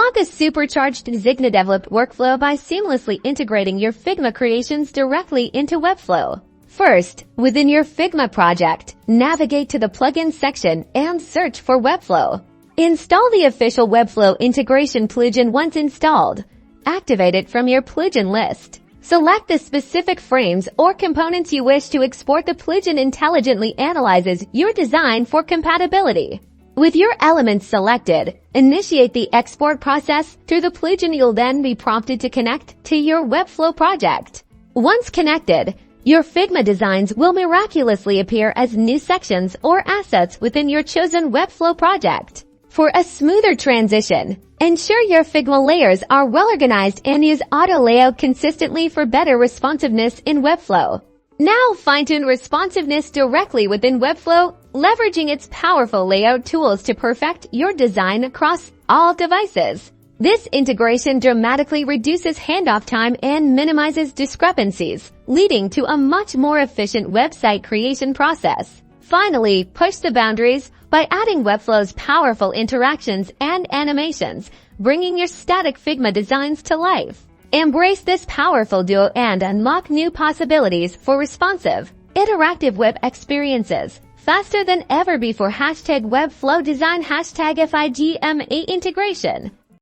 Unlock a supercharged Figma-developed workflow by seamlessly integrating your Figma creations directly into Webflow. First, within your Figma project, navigate to the Plugins section and search for Webflow. Install the official Webflow integration plugin once installed. Activate it from your plugin list. Select the specific frames or components you wish to export. The plugin intelligently analyzes your design for compatibility. With your elements selected, initiate the export process. Through the plugin, you'll then be prompted to connect to your Webflow project. Once connected, your Figma designs will miraculously appear as new sections or assets within your chosen Webflow project. For a smoother transition, ensure your Figma layers are well organized and use auto layout consistently for better responsiveness in Webflow. Now fine-tune responsiveness directly within Webflow, leveraging its powerful layout tools to perfect your design across all devices. This integration dramatically reduces handoff time and minimizes discrepancies, leading to a much more efficient website creation process. Finally, push the boundaries by adding Webflow's powerful interactions and animations, bringing your static Figma designs to life. Embrace this powerful duo and unlock new possibilities for responsive, interactive web experiences faster than ever before. #Webflow Design #Figma integration.